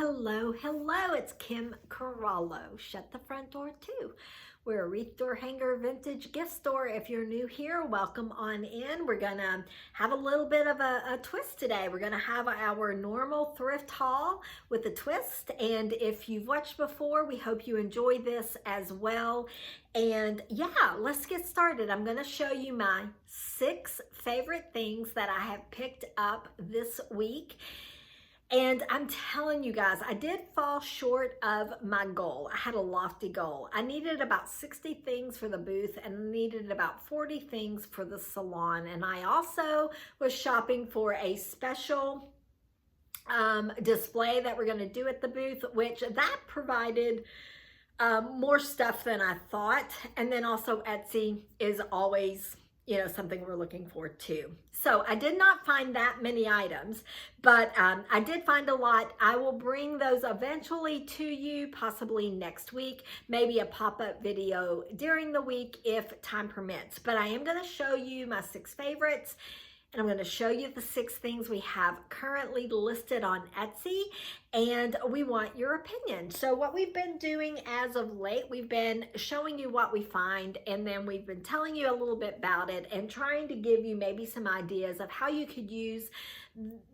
Hello, hello, it's Kim Corallo. Shut the front door too. We're a wreath door hanger vintage gift store. If you're new here, welcome on in. We're gonna have a little bit of a twist today. We're gonna have our normal thrift haul with a twist. And if you've watched before, we hope you enjoy this as well. And yeah, let's get started. I'm gonna show you my 6 favorite things that I have picked up this week. And I'm telling you guys, I did fall short of my goal. I had a lofty goal. I needed about 60 things for the booth and needed about 40 things for the salon. And I also was shopping for a special display that we're going to do at the booth, which that provided more stuff than I thought. And then also Etsy is always, something we're looking for too. So I did not find that many items, but I did find a lot. I will bring those eventually to you, possibly next week, maybe a pop-up video during the week if time permits. But I am going to show you my 6 favorites. And I'm going to show you the 6 things we have currently listed on Etsy, and we want your opinion. So what we've been doing as of late, we've been showing you what we find, and then we've been telling you a little bit about it and trying to give you maybe some ideas of how you could use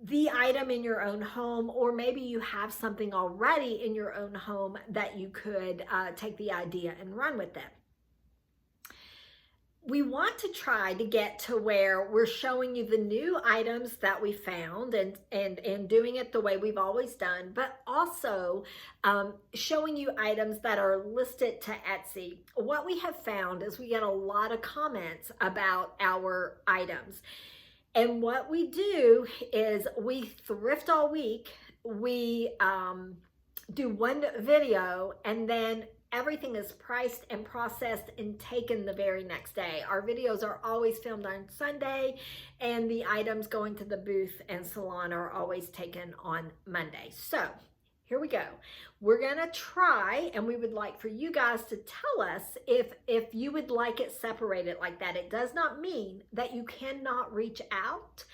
the item in your own home, or maybe you have something already in your own home that you could take the idea and run with it. We want to try to get to where we're showing you the new items that we found and doing it the way we've always done, but also showing you items that are listed to Etsy. What we have found is we get a lot of comments about our items. And what we do is we thrift all week. We do one video, and then everything is priced and processed and taken the very next day. Our videos are always filmed on Sunday, and the items going to the booth and salon are always taken on Monday. So here we go. We're gonna try, and we would like for you guys to tell us if you would like it separated like that. It does not mean that you cannot reach out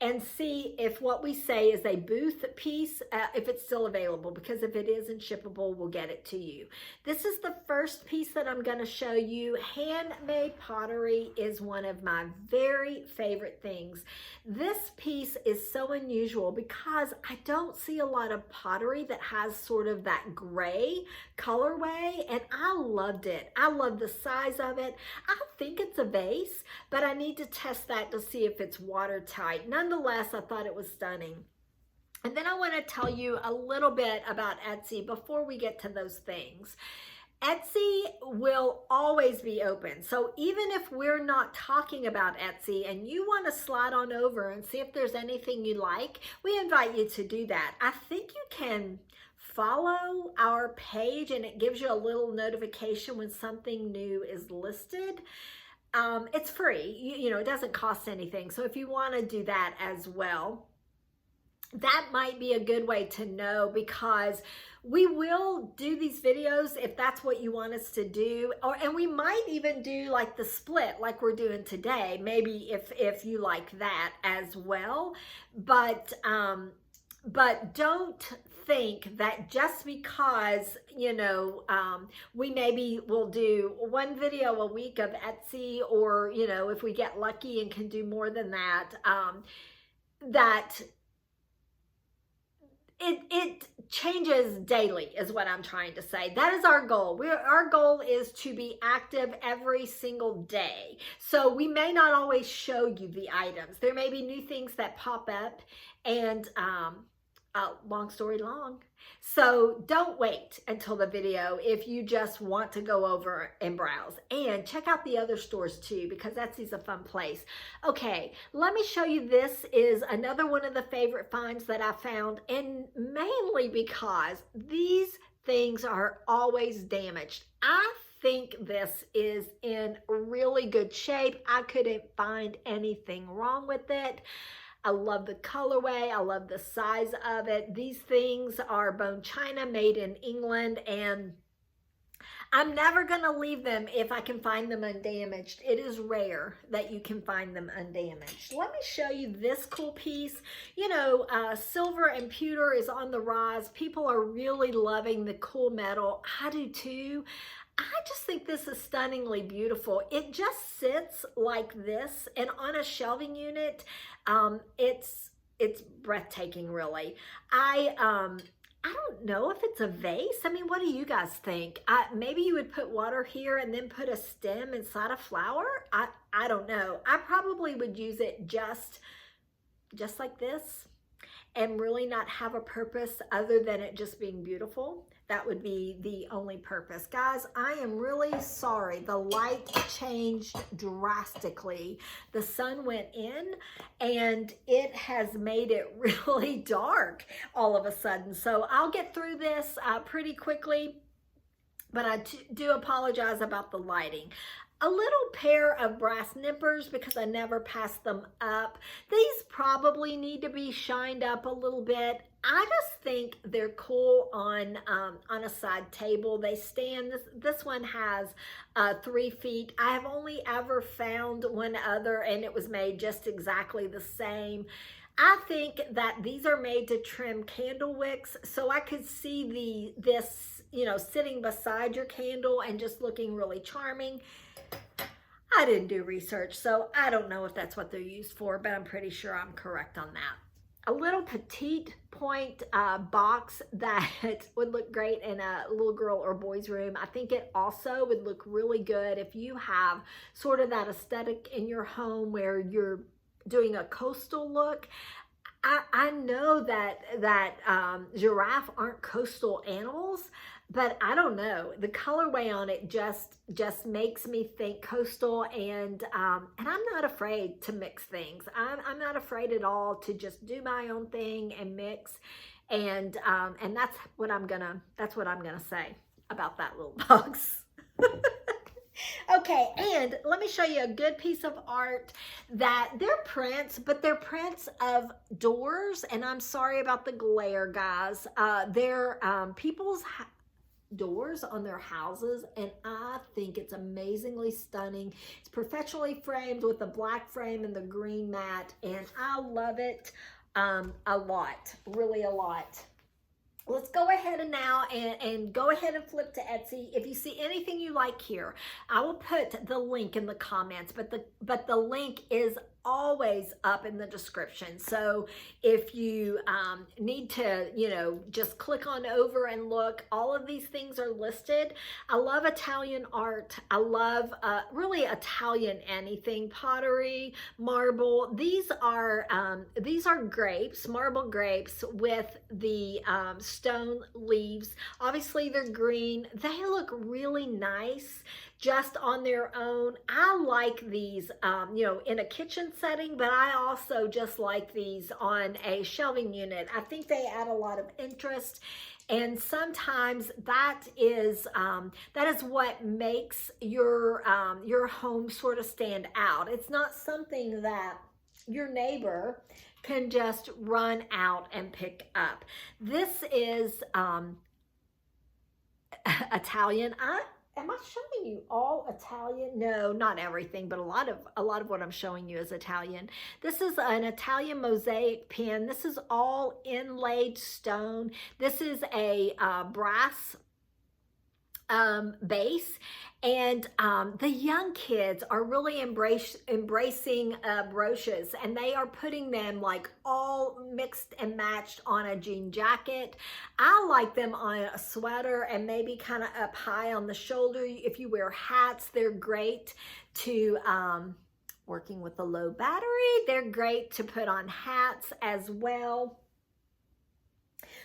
and see if what we say is a booth piece, if it's still available, because if it isn't shippable, we'll get it to you. This is the first piece that I'm gonna show you. Handmade pottery is one of my very favorite things. This piece is so unusual because I don't see a lot of pottery that has sort of that gray colorway, and I loved it. I love the size of it. I think it's a vase, but I need to test that to see if it's watertight. Nonetheless, I thought it was stunning. And then I want to tell you a little bit about Etsy before we get to those things. Etsy will always be open. So even if we're not talking about Etsy and you want to slide on over and see if there's anything you like, we invite you to do that. I think you can follow our page and it gives you a little notification when something new is listed. It's free, it doesn't cost anything. So if you want to do that as well, that might be a good way to know, because we will do these videos if that's what you want us to do, and we might even do like the split like we're doing today, maybe if you like that as well. But don't think that just because, we maybe will do one video a week of Etsy, or, if we get lucky and can do more than that, that it changes daily is what I'm trying to say. That is our goal. Our goal is to be active every single day. So we may not always show you the items. There may be new things that pop up, and long story long. So don't wait until the video if you just want to go over and browse, and check out the other stores too, because Etsy's a fun place. Okay, let me show you. This is another one of the favorite finds that I found, and mainly because these things are always damaged. I think this is in really good shape. I couldn't find anything wrong with it. I love the colorway. I love the size of it. These things are bone china made in England, and I'm never going to leave them if I can find them undamaged. It is rare that you can find them undamaged. Let me show you this cool piece. You know, silver and pewter is on the rise. People are really loving the cool metal. I do too. I just think this is stunningly beautiful. It just sits like this, and on a shelving unit, it's breathtaking, really. I don't know if it's a vase. I mean, what do you guys think? Maybe you would put water here and then put a stem inside a flower. I don't know. I probably would use it just like this and really not have a purpose other than it just being beautiful. That would be the only purpose. Guys, I am really sorry. The light changed drastically. The sun went in and it has made it really dark all of a sudden. So I'll get through this pretty quickly, but I do apologize about the lighting. A little pair of brass nippers because I never passed them up. These probably need to be shined up a little bit. I just think they're cool on a side table. They stand, this one has 3 feet. I have only ever found one other and it was made just exactly the same. I think that these are made to trim candle wicks, so I could see this, you know, sitting beside your candle and just looking really charming. I didn't do research, so I don't know if that's what they're used for, but I'm pretty sure I'm correct on that. A little petite point box that would look great in a little girl or boy's room. I think it also would look really good if you have sort of that aesthetic in your home where you're doing a coastal look. I know that giraffe aren't coastal animals, but I don't know. The colorway on it just makes me think coastal, and I'm not afraid to mix things. I'm not afraid at all to just do my own thing and mix, and that's what I'm gonna say about that little box. Okay, and let me show you a good piece of art that they're prints, but they're prints of doors, and I'm sorry about the glare, guys. They're people's doors on their houses, and I think it's amazingly stunning. It's professionally framed with the black frame and the green mat, and I love it a lot, really a lot. Let's go ahead and now and go ahead and flip to Etsy. If you see anything you like here, I will put the link in the comments, but the link is always up in the description. So if you need to, you know, just click on over and look, all of these things are listed. I love Italian art. I love really Italian anything, pottery, marble. These are grapes, marble grapes with the stone leaves. Obviously they're green. They look really nice just on their own. I like these, you know, in a kitchen setting, but I also just like these on a shelving unit. I think they add a lot of interest, and sometimes that is what makes your home sort of stand out. It's not something that your neighbor can just run out and pick up. This is Italian. Am I showing you all Italian? No, not everything, but a lot of what I'm showing you is Italian. This is an Italian mosaic pen. This is all inlaid stone. This is a brass base, and the young kids are really embracing brooches, and they are putting them like all mixed and matched on a jean jacket. I like them on a sweater and maybe kind of up high on the shoulder. If you wear hats, they're great to working with a low battery. They're great to put on hats as well.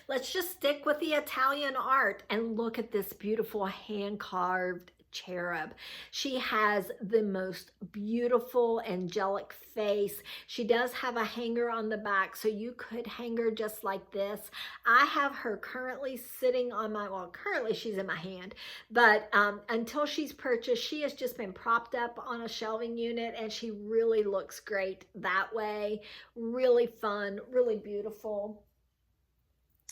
Let's just stick with the Italian art and look at this beautiful hand-carved cherub. She has the most beautiful angelic face. She does have a hanger on the back, so you could hang her just like this. I have her currently sitting on my, well, currently she's in my hand, but until she's purchased, she has just been propped up on a shelving unit, and she really looks great that way. Really fun, really beautiful.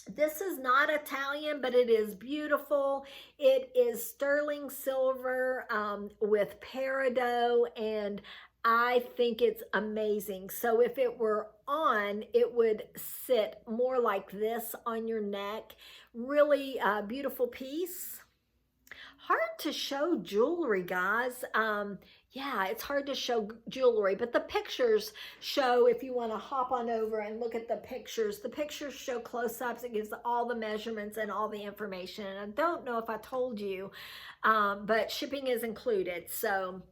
This is not Italian, but it is beautiful. It is sterling silver with peridot, and I think it's amazing. So if it were on, it would sit more like this on your neck. Really beautiful piece. Hard to show jewelry, guys. Yeah, it's hard to show jewelry, but the pictures show, if you want to hop on over and look at the pictures show close-ups. It gives all the measurements and all the information. And I don't know if I told you, but shipping is included. So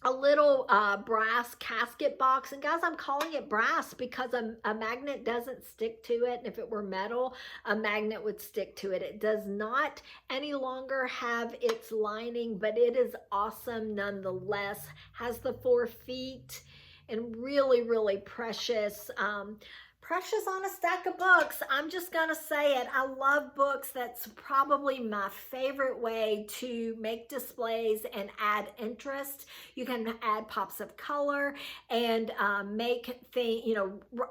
a little brass casket box, and guys, I'm calling it brass because a magnet doesn't stick to it, and if it were metal, a magnet would stick to it. It does not any longer have its lining, but it is awesome nonetheless. Has the 4 feet, and really precious. Precious on a stack of books. I'm just gonna say it. I love books. That's probably my favorite way to make displays and add interest. You can add pops of color and make things,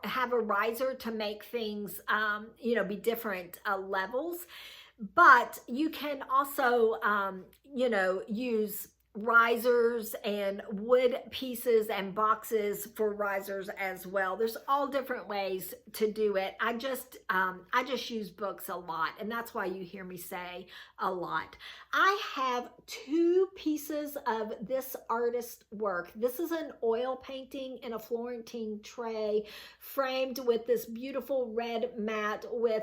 have a riser to make things, be different levels. But you can also, use risers and wood pieces and boxes for risers as well. There's all different ways to do it. I just use books a lot, and that's why you hear me say a lot. I have 2 pieces of this artist work. This is an oil painting in a Florentine tray, framed with this beautiful red mat with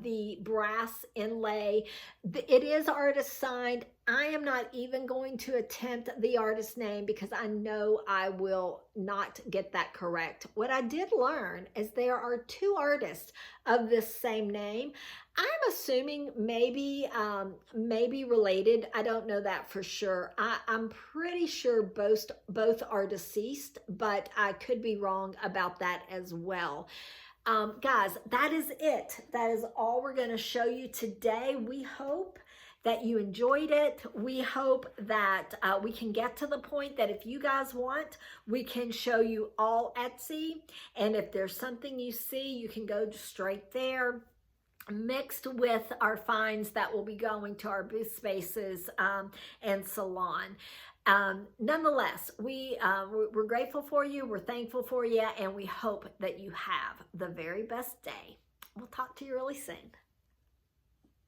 the brass inlay. It is artist signed. I am not even going to attempt the artist name because I know I will not get that correct. What I did learn is there are 2 artists of this same name. I'm assuming maybe related. I don't know that for sure. I'm pretty sure both are deceased, but I could be wrong about that as well. Guys, that is it. That is all we're going to show you today. We hope that you enjoyed it. We hope that we can get to the point that if you guys want, we can show you all Etsy. And if there's something you see, you can go straight there, mixed with our finds that will be going to our booth spaces and salon. Nonetheless, we're grateful for you, we're thankful for you, and we hope that you have the very best day. We'll talk to you really soon.